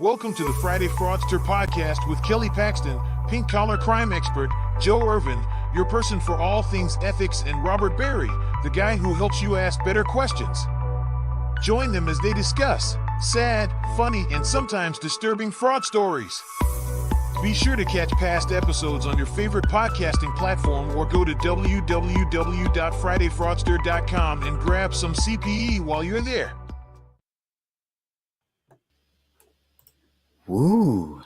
Welcome to the Friday Fraudster podcast with Kelly Paxton, pink collar crime expert, Joe Irvin, your person for all things ethics, and Robert Berry, the guy who helps you ask better questions. Join them as they discuss sad, funny, and sometimes disturbing fraud stories. Be sure to catch past episodes on your favorite podcasting platform or go to www.fridayfraudster.com and grab some CPE while you're there. Woo.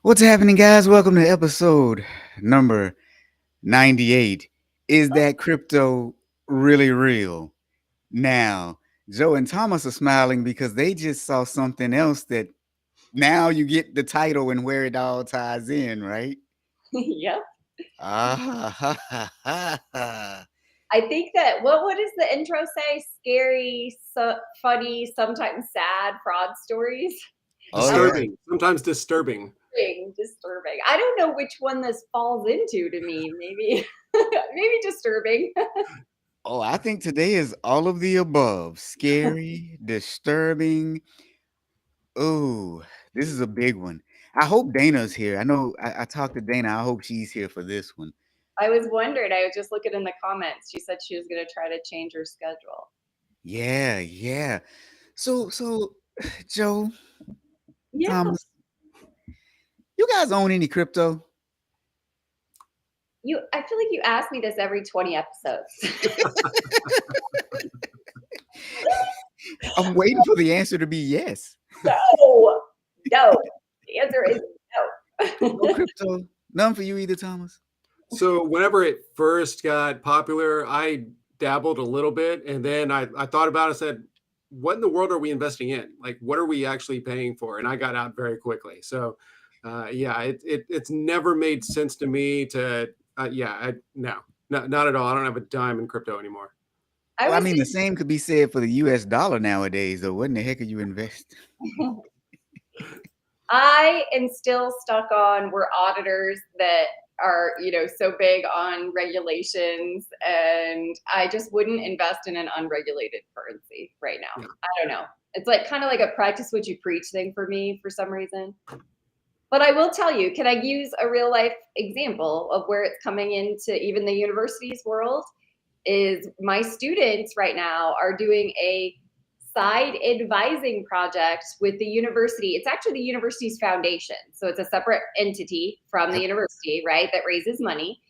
What's happening, guys? Welcome to episode number 98. Is that crypto really real? Now, Joe and Thomas are smiling because they just saw something else that now you get the title and where it all ties in, right? Yep. Ah, I think that what does the intro say? Scary, funny, sometimes sad fraud stories. Disturbing, sometimes disturbing. Disturbing. I don't know which one this falls into to me. Maybe maybe disturbing. Oh, I think today is all of the above. Scary, disturbing. Oh, this is a big one. I hope Dana's here. I know I talked to Dana. I hope she's here for this one. I was wondering. I was just looking in the comments. She said she was going to try to change her schedule. Yeah. So, Joe, Yeah. Thomas, you guys own any crypto? I feel like you ask me this every 20 episodes. I'm waiting for the answer to be yes. No. The answer is no. No crypto. None for you either, Thomas. So whenever it first got popular, I dabbled a little bit, and then I thought about it and said, what in the world are we investing in? Like, what are we actually paying for? And I got out very quickly. So it's never made sense to me to no, not at all. I don't have a dime in crypto anymore. I mean, the same could be said for the US dollar nowadays, though. What in the heck are you investing? I am still stuck on we're auditors that are, so big on regulations, and I just wouldn't invest in an unregulated currency right now. Yeah. I don't know. It's like kind of like a practice what you preach thing for me for some reason. But I will tell you, can I use a real life example of where it's coming into even the university's world? Is my students right now are doing a side advising project with the university. It's actually the university's foundation. So it's a separate entity from the university, right, that raises money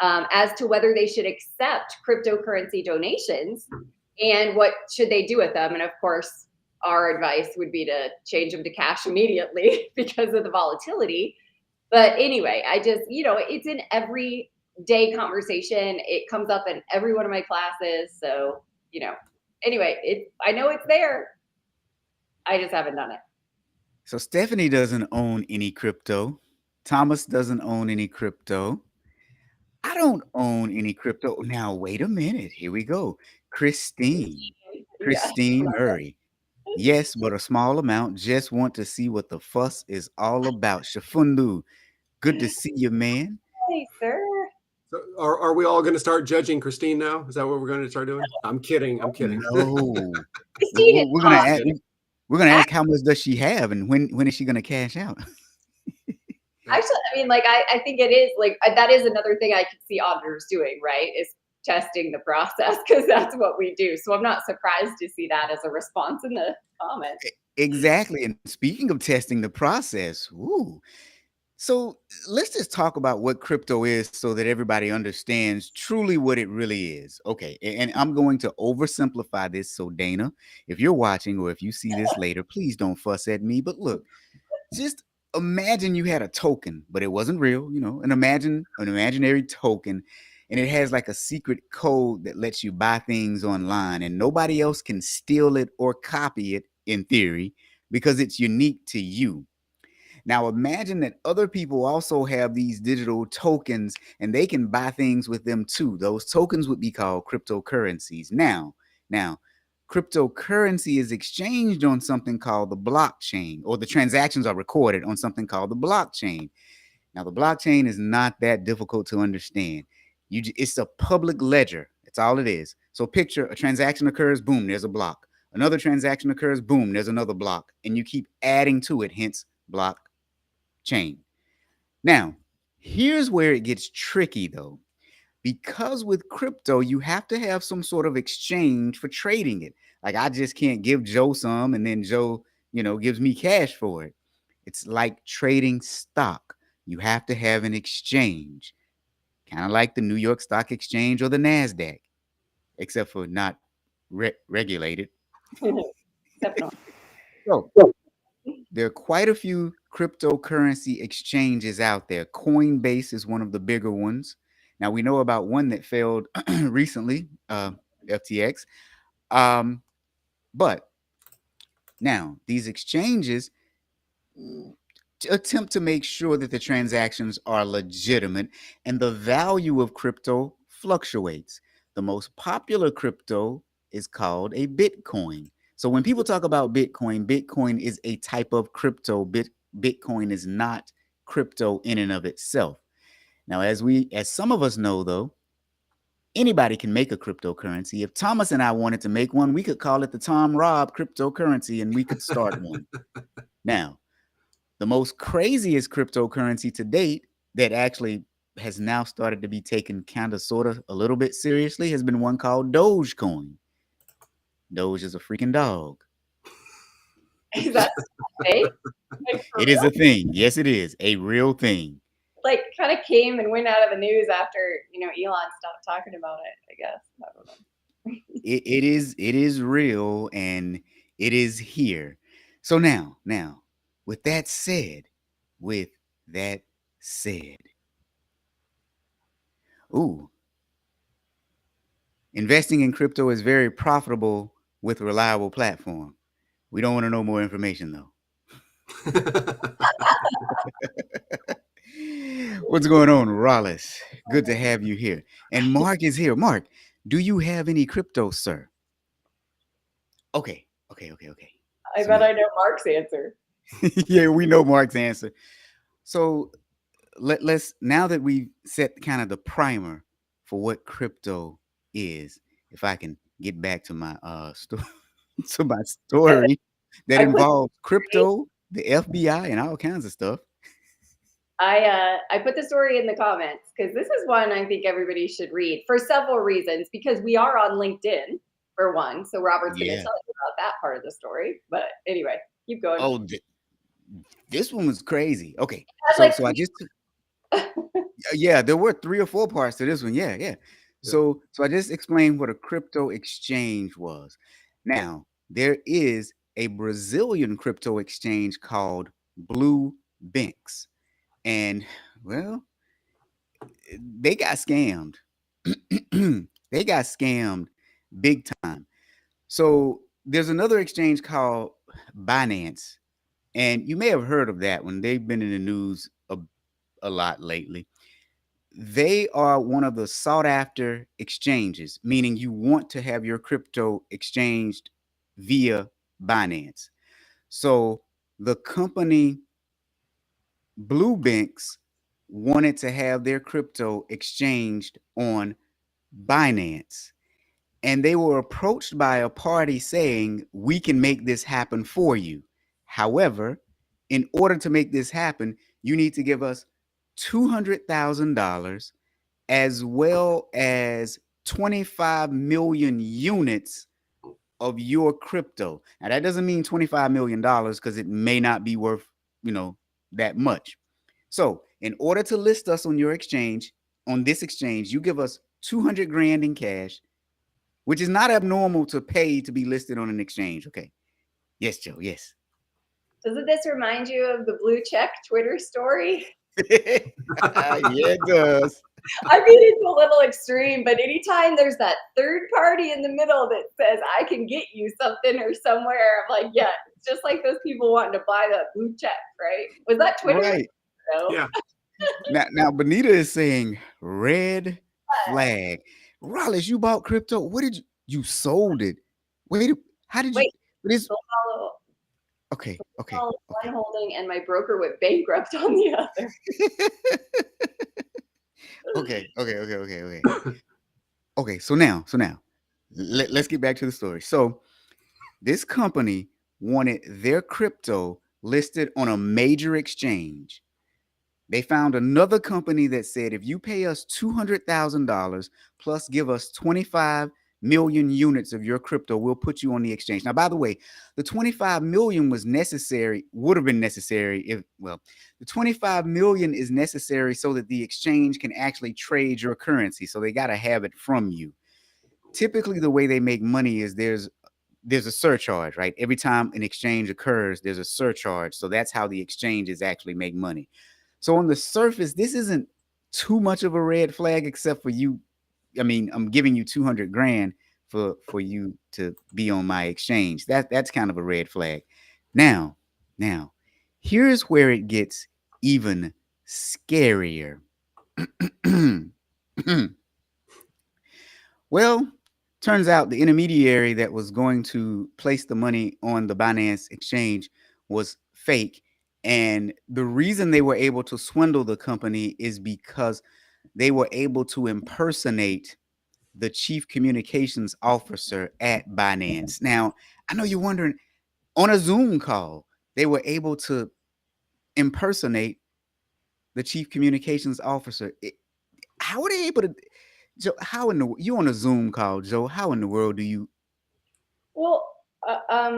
as to whether they should accept cryptocurrency donations and what should they do with them. And of course, our advice would be to change them to cash immediately because of the volatility. But anyway, I just, it's in every day conversation. It comes up in every one of my classes. So, anyway, I know it's there. I just haven't done it. So Stephanie doesn't own any crypto. Thomas doesn't own any crypto. I don't own any crypto. Now, wait a minute. Here we go. Christine Murray. Yes, but a small amount. Just want to see what the fuss is all about. Shafundu, good to see you, man. Hey, sir. So are we all going to start judging Christine now? Is that what we're going to start doing? I'm kidding. No. Christine, we're gonna ask how much does she have and when is she gonna cash out? Actually, I mean, I think it is that is another thing I could see auditors doing, right? Is testing the process, because that's what we do. So I'm not surprised to see that as a response in the comments. Exactly. And speaking of testing the process, so let's just talk about what crypto is so that everybody understands truly what it really is. Okay. And I'm going to oversimplify this. So Dana, if you're watching or if you see this later, please don't fuss at me. But look, just imagine you had a token, but it wasn't real, an imaginary token. And it has like a secret code that lets you buy things online and nobody else can steal it or copy it in theory because it's unique to you. Now imagine that other people also have these digital tokens and they can buy things with them too. Those tokens would be called cryptocurrencies. Now, cryptocurrency is exchanged on something called the blockchain, or the transactions are recorded on something called the blockchain. Now, the blockchain is not that difficult to understand. It's a public ledger. That's all it is. So picture a transaction occurs, boom, there's a block. Another transaction occurs, boom, there's another block, and you keep adding to it, hence blockchain. Now, here's where it gets tricky though, because with crypto, you have to have some sort of exchange for trading it. Like I just can't give Joe some and then Joe, gives me cash for it. It's like trading stock. You have to have an exchange, kind of like the New York Stock Exchange or the NASDAQ, except for not regulated. Definitely. So there are quite a few cryptocurrency exchanges out there. Coinbase is one of the bigger ones. Now we know about one that failed recently, FTX. But now these exchanges attempt to make sure that the transactions are legitimate and the value of crypto fluctuates. The most popular crypto is called a Bitcoin. So when people talk about Bitcoin, Bitcoin is a type of crypto. Bitcoin is not crypto in and of itself. Now, as some of us know, though, anybody can make a cryptocurrency. If Thomas and I wanted to make one, we could call it the Tom Robb cryptocurrency and we could start one. Now, the most craziest cryptocurrency to date that actually has now started to be taken kind of sort of a little bit seriously has been one called Dogecoin. Doge is a freaking dog. Is that fake? Like, for It is real? a thing. Yes, it is a real thing. Like kind of came and went out of the news after, Elon stopped talking about it, I guess. I don't know. It is real and it is here. So now, with that said, ooh, investing in crypto is very profitable with reliable platform. We don't want to know more information though. What's going on, Rollis? Good to have you here. And Mark is here. Mark, do you have any crypto, sir? Okay. I So bet now- I know Mark's answer. yeah, we know Mark's answer. So let's now that we've set kind of the primer for what crypto is, if I can get back to my to my story that I put- involves crypto, the FBI, and all kinds of stuff. I put the story in the comments because this is one I think everybody should read for several reasons, because we are on LinkedIn for one. So Robert's going to Yeah. tell you about that part of the story. But anyway, keep going. Oh, this one was crazy. Okay, Had so I just yeah, there were 3 or 4 parts to this one. Yeah. So I just explained what a crypto exchange was. Now there is a Brazilian crypto exchange called Blue Binks, and well, they got scammed. They got scammed big time. So there's another exchange called Binance, and you may have heard of that one. They've been in the news a lot lately. They are one of the sought after exchanges, meaning you want to have your crypto exchanged via Binance. So the company Blue Binks wanted to have their crypto exchanged on Binance. And they were approached by a party saying, we can make this happen for you. However, in order to make this happen, you need to give us $200,000 as well as 25 million units of your crypto. Now, that doesn't mean $25 million because it may not be worth, that much. So in order to list us on your exchange, on this exchange, you give us 200 grand in cash, which is not abnormal to pay to be listed on an exchange. Okay. Yes, Joe. Yes. Doesn't this remind you of the blue check Twitter story? Yeah, it does. I mean, it's a little extreme, but anytime there's that third party in the middle that says, I can get you something or somewhere, I'm like, yeah, it's just like those people wanting to buy that blue check, right? Was that Twitter? Right. No. Yeah. Now, Benita is saying red flag. Rollis, you bought crypto. What did you sold it? Wait, how did you? Wait. This, Sold all okay. one holding and my broker went bankrupt on the other. Okay. Okay. So now, let's get back to the story. So This company wanted their crypto listed on a major exchange. They found another company that said, if you pay us $200,000 plus give us 25 million units of your crypto, we'll put you on the exchange. Now, by the way, the 25 million was necessary, would have been necessary if, well, the 25 million is necessary so that the exchange can actually trade your currency. So they got to have it from you. Typically, the way they make money is there's a surcharge, right? Every time an exchange occurs, there's a surcharge. So that's how the exchanges actually make money. So on the surface, this isn't too much of a red flag, except for you. I mean, I'm giving you 200 grand for you to be on my exchange. That's kind of a red flag. Now, here's where it gets even scarier. Well, turns out the intermediary that was going to place the money on the Binance exchange was fake. And the reason they were able to swindle the company is because they were able to impersonate the chief communications officer at Binance. Now, I know you're wondering, on a Zoom call, they were able to impersonate the chief communications officer. How are they able to? Joe, how in the you on a Zoom call, Joe? How in the world do you? Well, I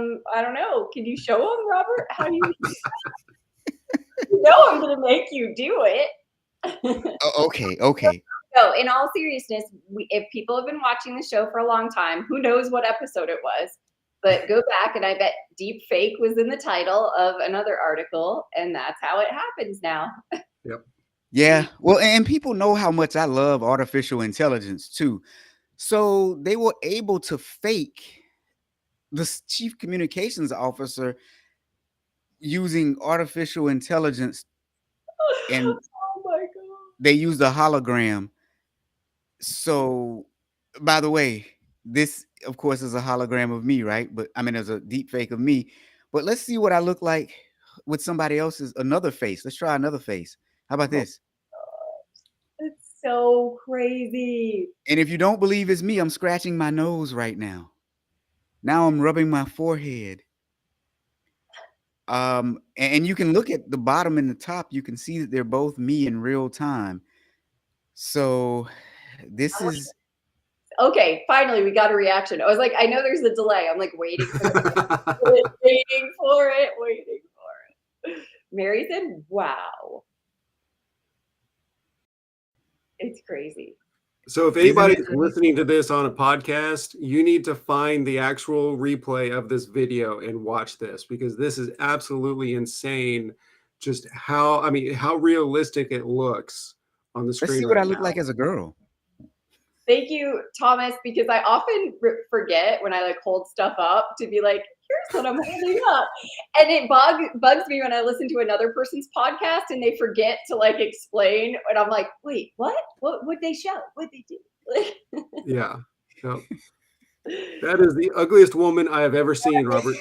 don't know. Can you show them, Robert? How do you? You know I'm gonna make you do it. Okay. No, in all seriousness, if people have been watching the show for a long time, who knows what episode it was? But go back, and I bet deep fake was in the title of another article, and that's how it happens now. Yep. Yeah. Well, and people know how much I love artificial intelligence too. So they were able to fake the chief communications officer using artificial intelligence, and Oh my god. they used a hologram. So, by the way, this of course is a hologram of me, right? But I mean, there's a deep fake of me. But let's see what I look like with somebody else's another face. Let's try another face. How about this? It's so crazy. And if you don't believe it's me, I'm scratching my nose right now. Now I'm rubbing my forehead. And you can look at the bottom and the top. You can see that they're both me in real time. So this is Okay, finally we got a reaction. I was like, I know there's a delay. I'm like waiting for it, waiting for it. Mary said, wow. It's crazy. So if anybody's listening to this on a podcast, you need to find the actual replay of this video and watch this, because this is absolutely insane. Just how realistic it looks on the screen. Let's see what right I look now. like as a girl. Thank you, Thomas, because I often forget when I like hold stuff up to be like, here's what I'm holding up. And it bugs me when I listen to another person's podcast and they forget to like explain. And I'm like, wait, what? What would they show? What'd they do? Yeah. Yep. That is the ugliest woman I have ever seen, Robert.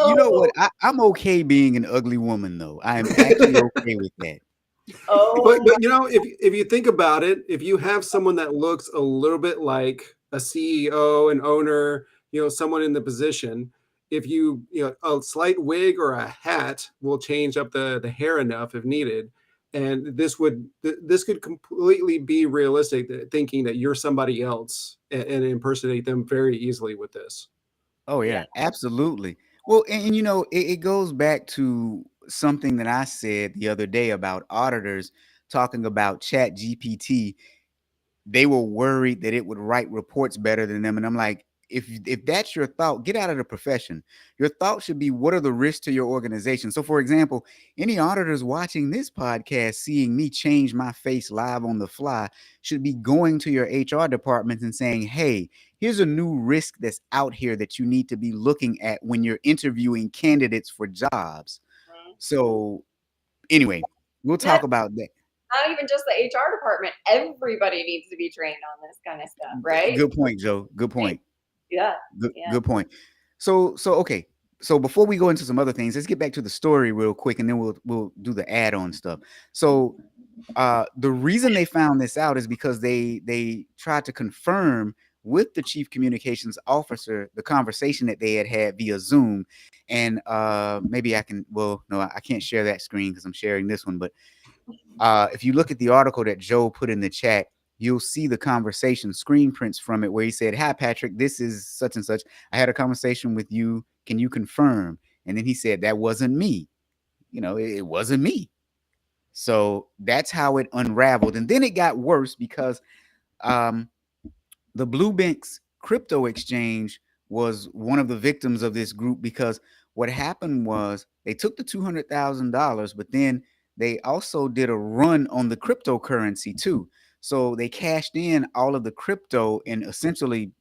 You know what? I'm okay being an ugly woman, though. I am actually okay with that. Oh, But you know, if you think about it, if you have someone that looks a little bit like a CEO, an owner, you know, someone in the position, if you know, a slight wig or a hat will change up the hair enough if needed. And this could completely be realistic, thinking that you're somebody else and impersonate them very easily with this. Oh yeah, absolutely. Well, and you know, it goes back to something that I said the other day about auditors talking about Chat GPT. They were worried that it would write reports better than them. And I'm like, if that's your thought, get out of the profession. Your thought should be, what are the risks to your organization? So for example, any auditors watching this podcast, seeing me change my face live on the fly, should be going to your HR department and saying, hey, here's a new risk that's out here that you need to be looking at when you're interviewing candidates for jobs. So anyway, we'll talk about that. not even just the HR department. Everybody needs to be trained on this kind of stuff, right? Good point, Joe. Good point. Yeah. Good point. So okay. So before we go into some other things, let's get back to the story real quick, and then we'll do the add-on stuff. So The reason they found this out is because they tried to confirm with the chief communications officer the conversation that they had via Zoom. And maybe I can, well, no, I can't share that screen because I'm sharing this one. But if you look at the article that Joe put in the chat, you'll see the conversation screen prints from it where he said, "Hi, Patrick, this is such and such. I had a conversation with you. Can you confirm?" And then he said, "That wasn't me. You know, it wasn't me." So that's how it unraveled. And then it got worse because the Blue Bank's crypto exchange was one of the victims of this group, because what happened was they took the $200,000, but then they also did a run on the cryptocurrency too. So they cashed in all of the crypto and essentially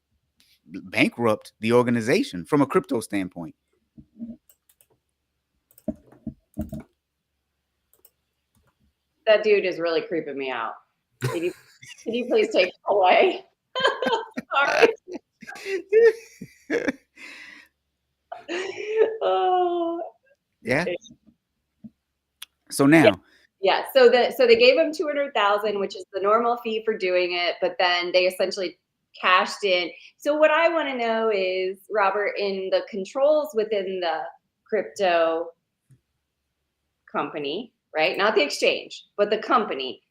bankrupt the organization from a crypto standpoint. That dude is really creeping me out. Can you please take it away? Sorry. Oh. Yeah. So now. Yeah. So they gave him 200,000, which is the normal fee for doing it, but then they essentially cashed in. So what I want to know is, Robert, in the controls within the crypto company, right? Not the exchange, but the company.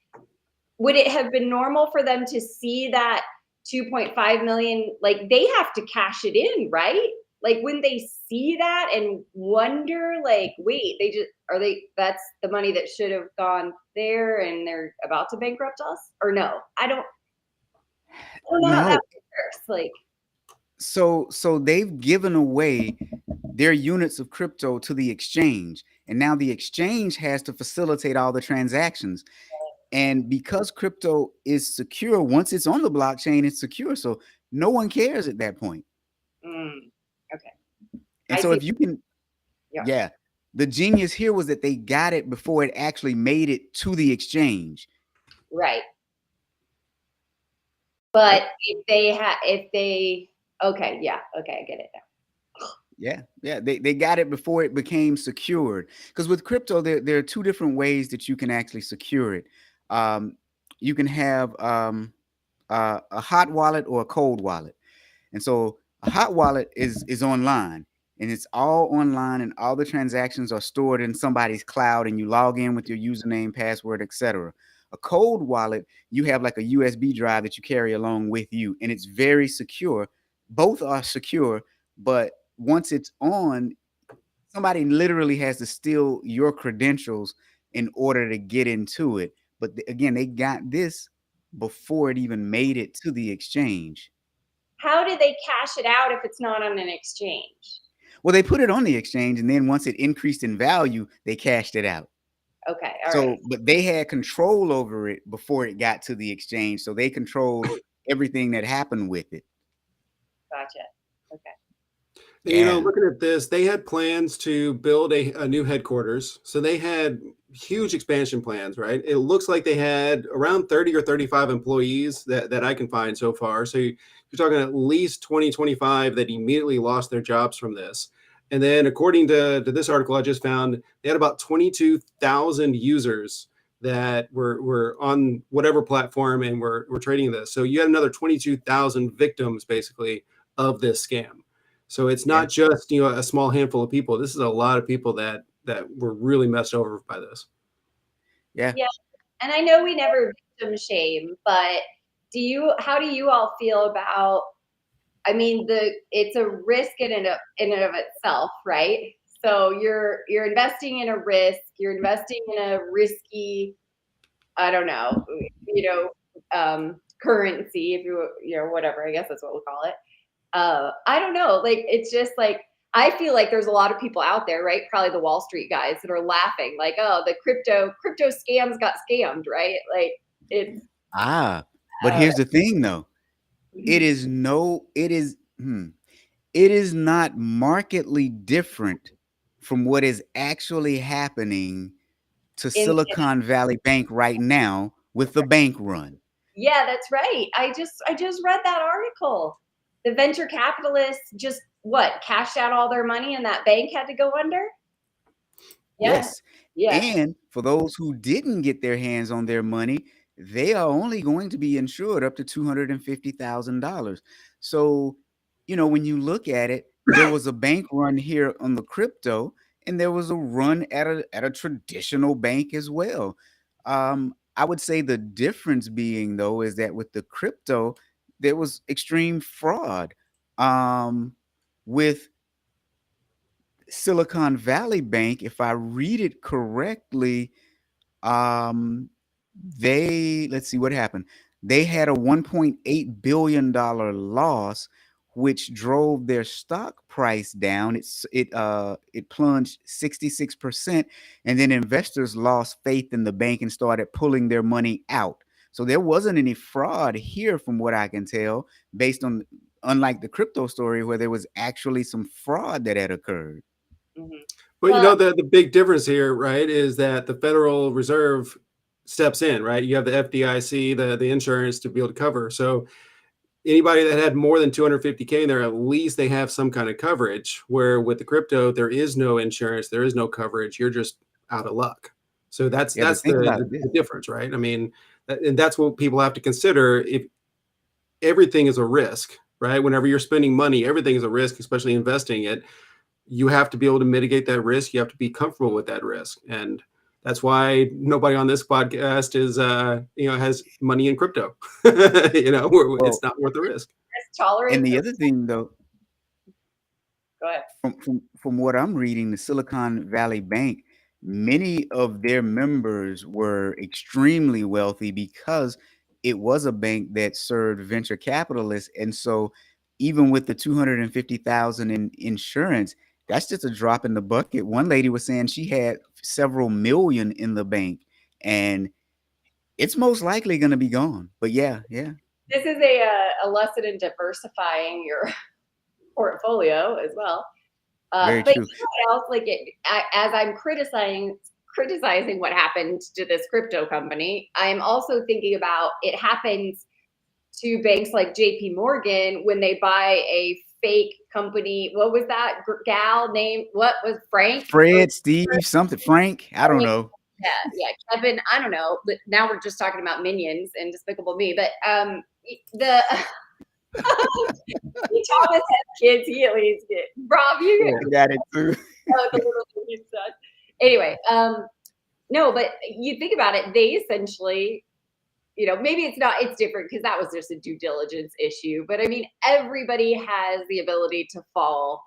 Would it have been normal for them to see that 2.5 million? Like, they have to cash it in, right? Like, when they see that and wonder, like, wait, that's the money that should have gone there and they're about to bankrupt us? Or no? I don't know how that works. Like, so they've given away their units of crypto to the exchange, and now the exchange has to facilitate all the transactions. And because crypto is secure, once it's on the blockchain, it's secure. So no one cares at that point. Okay. And so if you can, yeah, the genius here was that they got it before it actually made it to the exchange. Right. But okay, yeah, okay, I get it now. Yeah, they got it before it became secured. Because with crypto, there are two different ways that you can actually secure it. You can have a hot wallet or a cold wallet. And so a hot wallet is online, and it's all online, and all the transactions are stored in somebody's cloud, and you log in with your username, password, etc. A cold wallet, you have like a USB drive that you carry along with you, and it's very secure. Both are secure, but once it's on, somebody literally has to steal your credentials in order to get into it. But again, they got this before it even made it to the exchange. How do they cash it out if it's not on an exchange? Well, they put it on the exchange, and then once it increased in value, they cashed it out. Okay, all right. But they had control over it before it got to the exchange, so they controlled everything that happened with it. Gotcha. Okay. And, you know, looking at this, they had plans to build a new headquarters. So they had huge expansion plans, right? It looks like they had around 30 or 35 employees that I can find so far. So you're talking at least 20, 25 that immediately lost their jobs from this. And then according to this article I just found, they had about 22,000 users that were on whatever platform and were trading this. So you had another 22,000 victims basically of this scam. So it's not just, you know, a small handful of people. This is a lot of people that were really messed over by this. Yeah. Yeah. And I know we never victim shame, but how do you all feel about, I mean, it's a risk in and of itself, right? So you're investing in a risk, you're investing in a risky, I don't know, currency, if you know, whatever, I guess that's what we'll call it. I don't know, like, it's just like, I feel like there's a lot of people out there, right? Probably the Wall Street guys that are laughing, like, oh, the crypto scams got scammed, right? Like, it's but here's the thing though. It is not markedly different from what is actually happening to Silicon Valley Bank right now with the bank run. Yeah, that's right. I just read that article. The venture capitalists just cashed out all their money and that bank had to go under? Yeah. Yes. Yeah. And for those who didn't get their hands on their money, they are only going to be insured up to $250,000. So, when you look at it, there was a bank run here on the crypto, and there was a run at a traditional bank as well. I would say the difference being though is that with the crypto, there was extreme fraud. With Silicon Valley Bank, if I read it correctly, um, let's see what happened. They had a $1.8 billion loss, which drove their stock price down. It plunged 66%, and then investors lost faith in the bank and started pulling their money out. So there wasn't any fraud here, from what I can tell, based on unlike the crypto story where there was actually some fraud that had occurred. Mhm. But Well, the big difference here, right, is that the Federal Reserve steps in, right? You have the FDIC, the insurance to be able to cover. So anybody that had more than 250K in there, at least they have some kind of coverage. Where with the crypto, there is no insurance, there is no coverage. You're just out of luck. So that's Yeah, but that's think the, about the, this. the difference, right? I mean, and that's what people have to consider. If everything is a risk, right? Whenever you're spending money, everything is a risk, especially investing it. You have to be able to mitigate that risk. You have to be comfortable with that risk. And that's why nobody on this podcast is, has money in crypto. Well, It's not worth the risk. risk tolerance. and the other thing though, Go ahead. from what I'm reading, the Silicon Valley Bank, many of their members were extremely wealthy because it was a bank that served venture capitalists. And so even with the 250,000 in insurance, that's just a drop in the bucket. One lady was saying she had several million in the bank, and it's most likely going to be gone. But yeah. This is a lesson in diversifying your portfolio as well. Very But true. you know what else? As I'm criticizing what happened to this crypto company, I'm also thinking about it happens to banks like JP Morgan when they buy a fake company. What was that gal name? What was Frank? Fred, Steve, something, Frank, I don't know. Yeah, Kevin. I don't know. But now we're just talking about Minions and Despicable Me. But the Thomas has kids. He at least get Rob. You I got it too. the little Minion son. Anyway, no, but you think about it. They essentially, maybe it's different because that was just a due diligence issue. But I mean, everybody has the ability to fall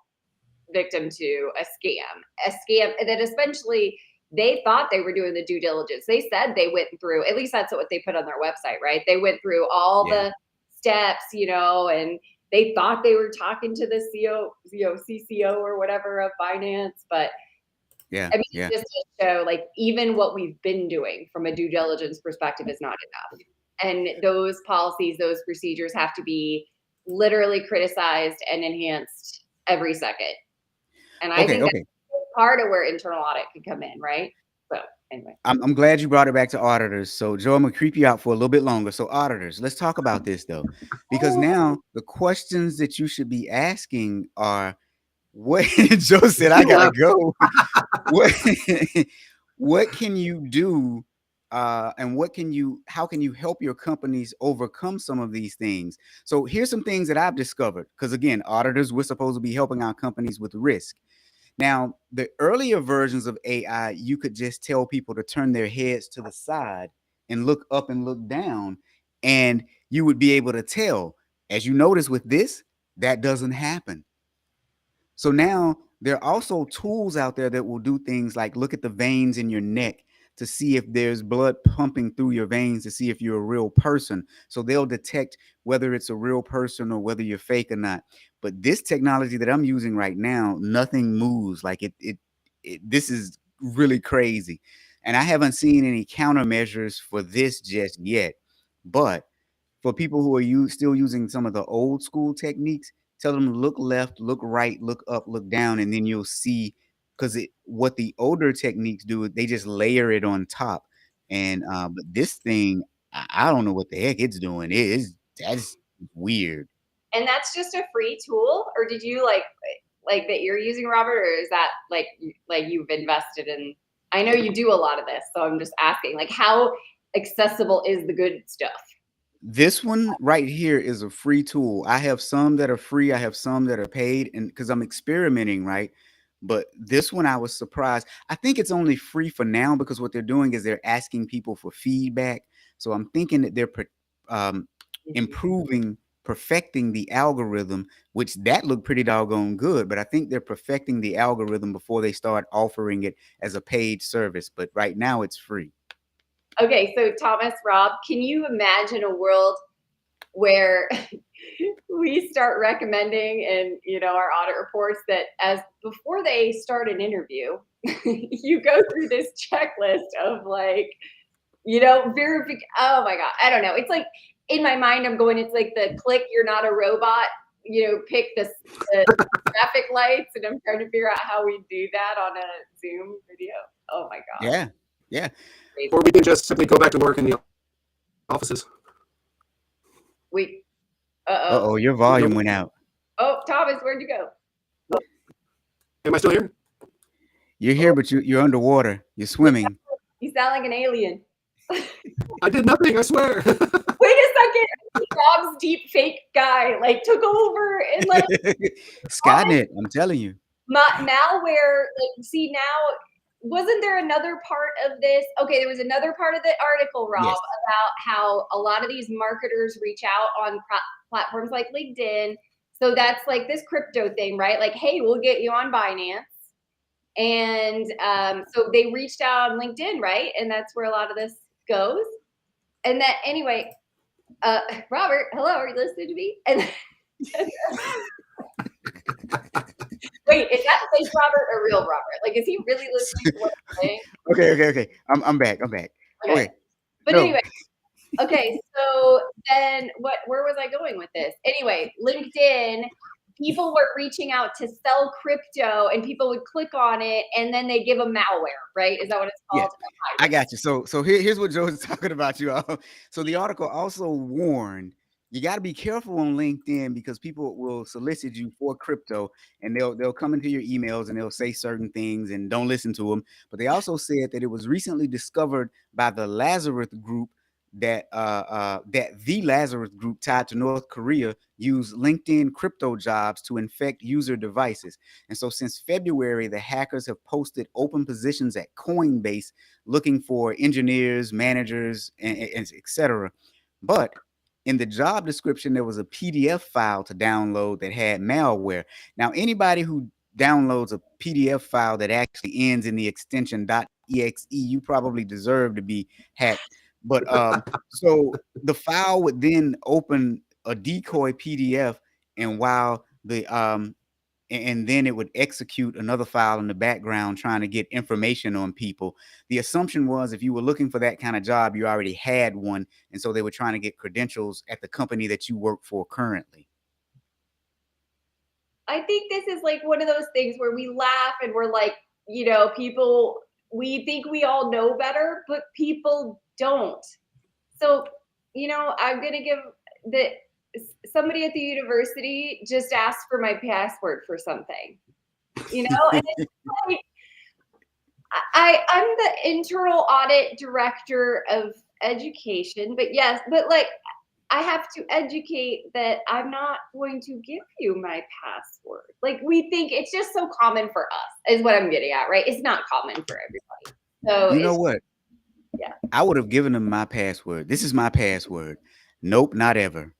victim to a scam that essentially they thought they were doing the due diligence. They said they went through, at least that's what they put on their website, right? They went through all the steps, and they thought they were talking to the CCO or whatever of finance. But I mean, just to show like even what we've been doing from a due diligence perspective is not enough. And those policies, those procedures have to be literally criticized and enhanced every second. And I think that's part of where internal audit could come in, right? So anyway. I'm glad you brought it back to auditors. So Joe, I'm gonna creep you out for a little bit longer. So auditors, let's talk about this though, because now the questions that you should be asking are, what Joe said, I gotta go. What can you do? And how can you help your companies overcome some of these things? So here's some things that I've discovered, because again, auditors, we're supposed to be helping our companies with risk. Now, the earlier versions of AI, you could just tell people to turn their heads to the side and look up and look down, and you would be able to tell. As you notice with this, that doesn't happen. So now there are also tools out there that will do things like look at the veins in your neck to see if there's blood pumping through your veins to see if you're a real person. So they'll detect whether it's a real person or whether you're fake or not. But this technology that I'm using right now, nothing moves. Like this is really crazy. And I haven't seen any countermeasures for this just yet. But for people who are still using some of the old school techniques, tell them to look left, look right, look up, look down, and then you'll see, because what the older techniques do, they just layer it on top. And but this thing, I don't know what the heck it's doing. That's weird. And that's just a free tool, or did you like that you're using, Robert, or is that like you've invested in? I know you do a lot of this, so I'm just asking, like, how accessible is the good stuff? This one right here is a free tool. I have some that are free. I have some that are paid, and because I'm experimenting, right? But this one, I was surprised. I think it's only free for now because what they're doing is they're asking people for feedback. So I'm thinking that they're improving, perfecting the algorithm, which that looked pretty doggone good. But I think they're perfecting the algorithm before they start offering it as a paid service. But right now, it's free. Okay, so Thomas, Rob, can you imagine a world where we start recommending in, you know, our audit reports that as before they start an interview, you go through this checklist of like, you know, oh my God, I don't know. It's like in my mind, I'm going, it's like the click, you're not a robot, you know, pick the traffic lights, and I'm trying to figure out how we do that on a Zoom video. Oh my God. Yeah. Yeah. Or we can just simply go back to work in the offices. Uh-oh, your volume went out. Oh, Thomas, where'd you go? Am I still here? You're here, but you're underwater. You're swimming. You sound like an alien. I did nothing, I swear. Wait a second. Rob's deep fake guy like took over and like Skynet, I'm telling you. Malware. Like, see now, wasn't there another part of this? Okay, there was another part of the article, Rob, Yes. about how a lot of these marketers reach out on platforms like LinkedIn. So that's like this crypto thing, right? Like, hey, we'll get you on Binance. And so they reached out on LinkedIn, right? And that's where a lot of this goes. And that, anyway, Robert, hello, are you listening to me? And wait, is that fake Robert or real Robert? Like, is he really listening to what I'm saying? Okay. I'm back. Okay. But No. anyway, okay, so then where was I going with this? Anyway, LinkedIn, people were reaching out to sell crypto and people would click on it and then they give them malware, right? Is that what it's called? Yes, I got you. So here's what Joe is talking about, you all. So the article also warned you got to be careful on LinkedIn because people will solicit you for crypto and they'll come into your emails and they'll say certain things and don't listen to them. But they also said that it was recently discovered by the Lazarus Group that the Lazarus Group tied to North Korea used LinkedIn crypto jobs to infect user devices. And so since February, the hackers have posted open positions at Coinbase looking for engineers, managers, and etc. But in the job description, there was a PDF file to download that had malware. Now, anybody who downloads a PDF file that actually ends in the extension .exe, you probably deserve to be hacked. But so the file would then open a decoy PDF, and while the and then it would execute another file in the background trying to get information on people. The assumption was if you were looking for that kind of job, you already had one, and so they were trying to get credentials at the company that you work for currently. I think this is like one of those things where we laugh and we're like, you know, people, we think we all know better, but people don't. So, you know, I'm going to give somebody at the university just asked for my password for something, you know, and it's like, I'm the internal audit director of education, but yes, but like, I have to educate that I'm not going to give you my password. Like, we think it's just so common for us is what I'm getting at, right? It's not common for everybody. So you know what? Yeah. I would have given them my password. This is my password. Nope, not ever.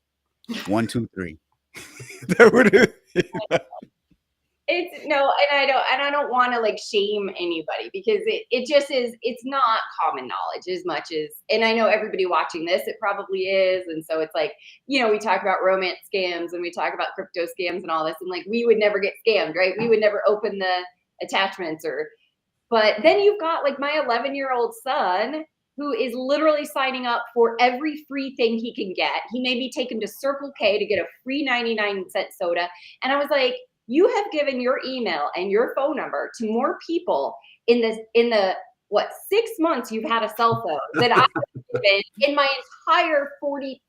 1, 2, 3. That would have. It's no, and I don't want to like shame anybody because it just is, it's not common knowledge as much as, and I know everybody watching this, it probably is. And so it's like, you know, we talk about romance scams and we talk about crypto scams and all this, and like, we would never get scammed, right? We would never open the attachments but then you've got like my 11-year-old son who is literally signing up for every free thing he can get. He made me take him to Circle K to get a free 99-cent soda. And I was like, you have given your email and your phone number to more people in the 6 months you've had a cell phone that I've given in my entire 40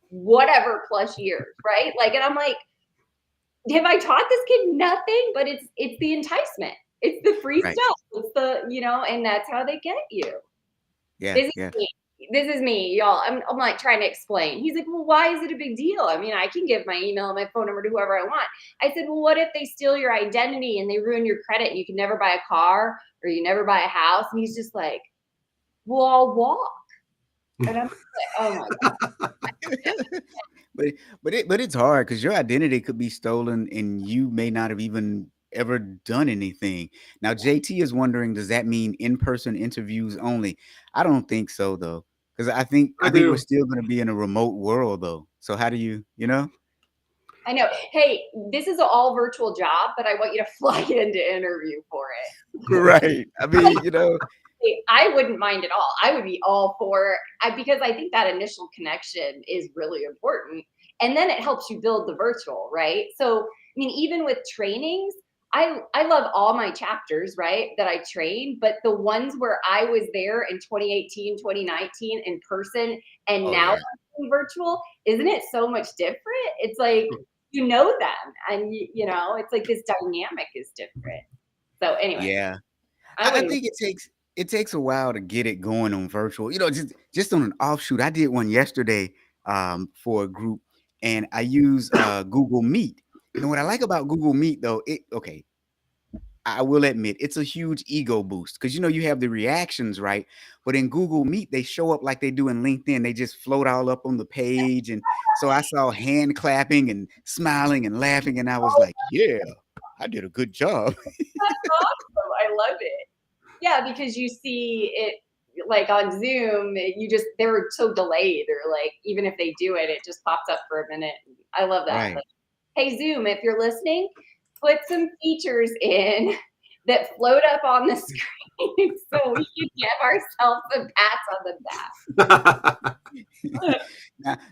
whatever plus years, right? Like, and I'm like, have I taught this kid nothing? But it's the enticement. It's the free Right. stuff. It's the, and that's how they get you. Yeah. This is Yeah. me. This is me, y'all. I'm like trying to explain. He's like, well, why is it a big deal? I mean, I can give my email and my phone number to whoever I want. I said, well, what if they steal your identity and they ruin your credit and you can never buy a car or you never buy a house? And he's just like, well, I'll walk. And I'm like, oh my God. but it's hard because your identity could be stolen and you may not have even ever done anything. Now, JT is wondering, does that mean in-person interviews only? I don't think so though, because I I think we're do. still going to be in a remote world though. So how do you know? I know. Hey, this is an all virtual job, but I want you to fly in to interview for it. Right. I mean, I wouldn't mind at all. I would be all for because I think that initial connection is really important. And then it helps you build the virtual, right? So, I mean, even with trainings, I love all my chapters, right, that I train, but the ones where I was there in 2018, 2019 in person, and oh now yeah. I'm doing virtual, isn't it so much different? It's like, you know them, and it's like this dynamic is different. So anyway, Yeah. I I wouldn't. think it takes a while to get it going on virtual. Just on an offshoot. I did one yesterday for a group, and I use Google Meet. And what I like about Google Meet though, I will admit it's a huge ego boost because you have the reactions, right? But in Google Meet, they show up like they do in LinkedIn. They just float all up on the page. And so I saw hand clapping and smiling and laughing, and I was like, yeah, I did a good job. Awesome. I love it. Yeah, because you see it like on Zoom, they were so delayed, or like even if they do it, it just pops up for a minute. I love that. Right. Like, hey Zoom, if you're listening, put some features in that float up on the screen so we can give ourselves some pats on the back.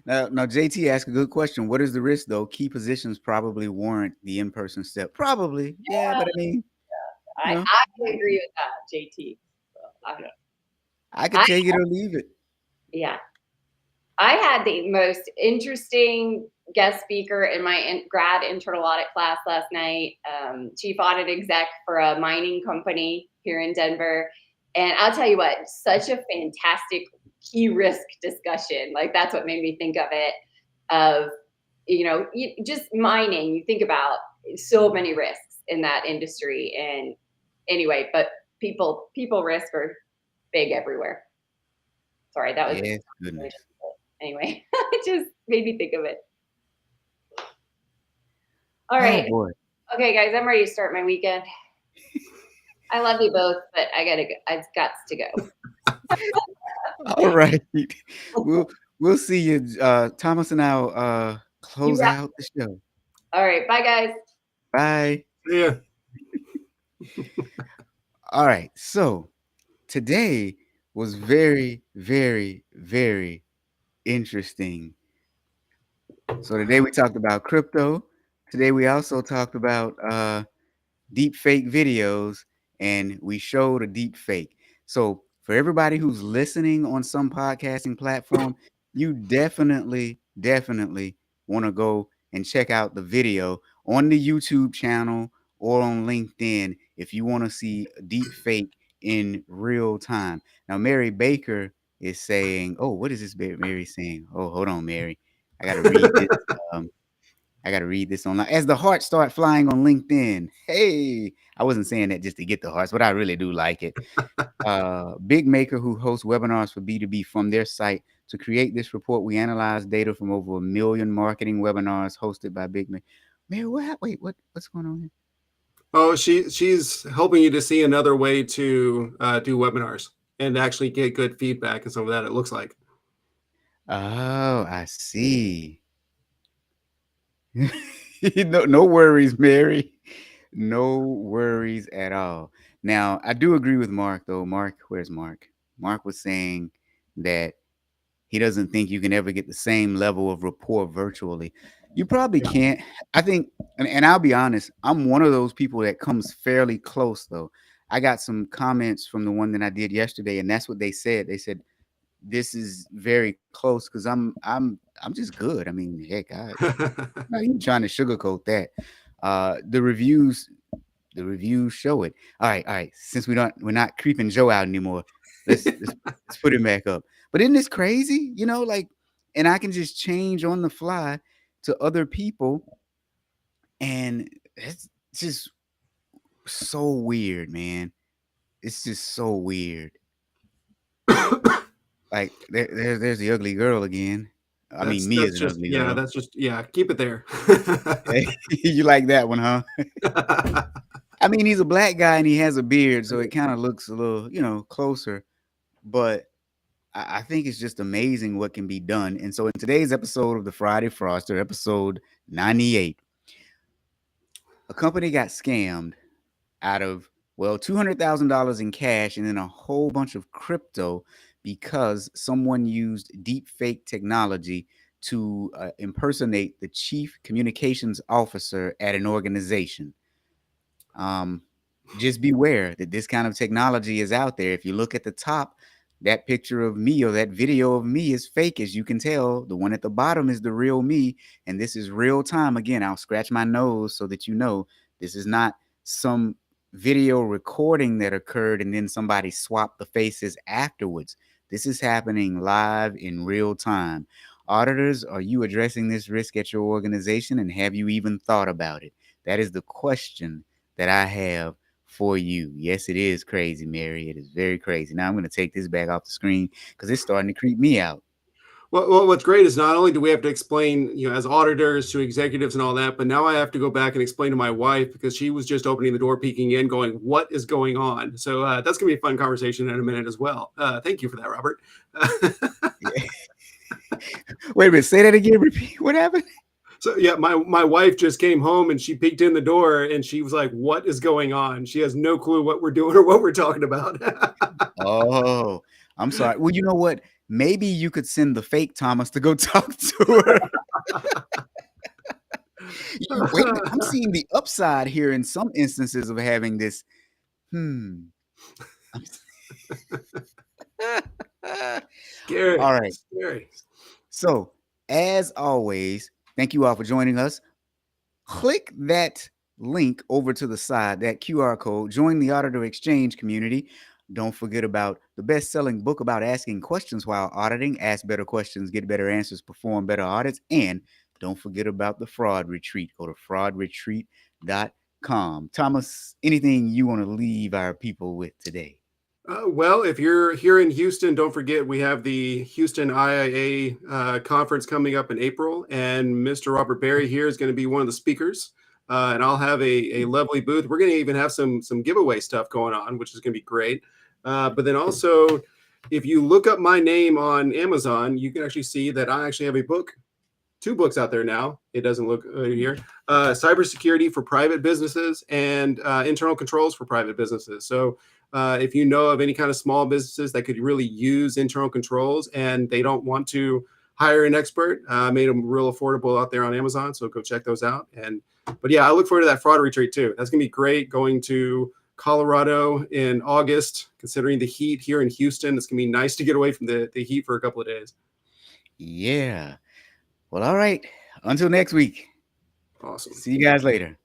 Now, JT asked a good question. What is the risk though? Key positions probably warrant the in-person step. Probably, yeah. But I mean, you know, I agree with that, JT. So, I don't know. I could I take it or leave it. yeah. I had the most interesting guest speaker in my grad internal audit class last night, chief audit exec for a mining company here in Denver. And I'll tell you what, such a fantastic key risk discussion. Like that's what made me think of it, of, just mining. You think about so many risks in that industry. And anyway, but people risk are big everywhere. Sorry, that was Yes, goodness. anyway. It just made me think of it. All Oh right. boy. Okay, guys, I'm ready to start my weekend. I love you both, but I've got to go. All right. We'll see you. Thomas and I'll close out the show. All right. Bye, guys. Bye. Yeah. All right. So today was very, very, very interesting. So today we talked about crypto. Today we also talked about deep fake videos, and we showed a deep fake. So for everybody who's listening on some podcasting platform, you definitely want to go and check out the video on the YouTube channel or on LinkedIn if you want to see a deep fake in real time. Now, Mary Baker is saying, oh, what is this Mary saying? Oh, hold on, Mary. I got to read this. Um, I got to read this online. As the hearts start flying on LinkedIn. Hey, I wasn't saying that just to get the hearts, but I really do like it. Big Maker, who hosts webinars for B2B from their site. To create this report, we analyzed data from over 1 million marketing webinars hosted by Big Maker. Mary, what's going on here? Oh, she's helping you to see another way to do webinars and actually get good feedback and some of that. It looks like. Oh, I see. No worries, Mary. No worries at all. Now, I do agree with Mark, though. Mark, where's Mark? Mark was saying that he doesn't think you can ever get the same level of rapport virtually. You probably can't. I think, and I'll be honest, I'm one of those people that comes fairly close, though. I got some comments from the one that I did yesterday, and that's what they said. They said, this is very close because I'm just good. I mean, heck, I'm not even trying to sugarcoat that. The reviews, The reviews show it. All right. Since we're not creeping Joe out anymore, let's put him back up. But isn't this crazy? You know, like, and I can just change on the fly to other people, and it's just so weird, man. It's just so weird. Like there's the ugly girl again. I mean, me as an ugly girl. That's just keep it there. You like that one, huh? I mean, he's a black guy and he has a beard, so it kind of looks a little, closer. But I think it's just amazing what can be done. And so in today's episode of the Friday Fraudster, episode 98, a company got scammed out of, well, $200,000 in cash and then a whole bunch of crypto because someone used deep fake technology to impersonate the chief communications officer at an organization. Just beware that this kind of technology is out there. If you look at the top, that picture of me or that video of me is fake, as you can tell. The one at the bottom is the real me, and this is real time. Again, I'll scratch my nose so that you know this is not some video recording that occurred and then somebody swapped the faces afterwards. This is happening live in real time. Auditors, are you addressing this risk at your organization, and have you even thought about it? That is the question that I have for you. Yes, it is crazy, Mary. It is very crazy. Now I'm going to take this back off the screen because it's starting to creep me out. Well, what's great is not only do we have to explain, as auditors to executives and all that, but now I have to go back and explain to my wife because she was just opening the door, peeking in, going, "What is going on?" So that's going to be a fun conversation in a minute as well. Thank you for that, Robert. Wait a minute. Say that again. Repeat. What happened? So yeah, my wife just came home and she peeked in the door and she was like, "What is going on?" She has no clue what we're doing or what we're talking about. Oh, I'm sorry. Well, you know what? Maybe you could send the fake Thomas to go talk to her. Wait a minute. I'm seeing the upside here in some instances of having this. Scary. All right. Scary. So, as always, thank you all for joining us. Click that link over to the side, that QR code, join the Auditor Exchange community. Don't forget about the best-selling book about asking questions while auditing. Ask better questions, get better answers, perform better audits. And don't forget about the Fraud Retreat. Go to fraudretreat.com. Thomas, anything you want to leave our people with today? Well, if you're here in Houston, don't forget we have the Houston IIA conference coming up in April, and Mr. Robert Berry here is going to be one of the speakers, and I'll have a lovely booth. We're going to even have some giveaway stuff going on, which is going to be great. But then also, if you look up my name on Amazon, you can actually see that I actually have a book, 2 books out there now. It doesn't look here. Cybersecurity for private businesses and internal controls for private businesses. So if you know of any kind of small businesses that could really use internal controls and they don't want to hire an expert, made them real affordable out there on Amazon. So go check those out. But yeah, I look forward to that fraud retreat too. That's going to be great, going to Colorado in August, considering the heat here in Houston. It's going to be nice to get away from the heat for a couple of days. Yeah. Well, all right. Until next week. Awesome. See you guys later.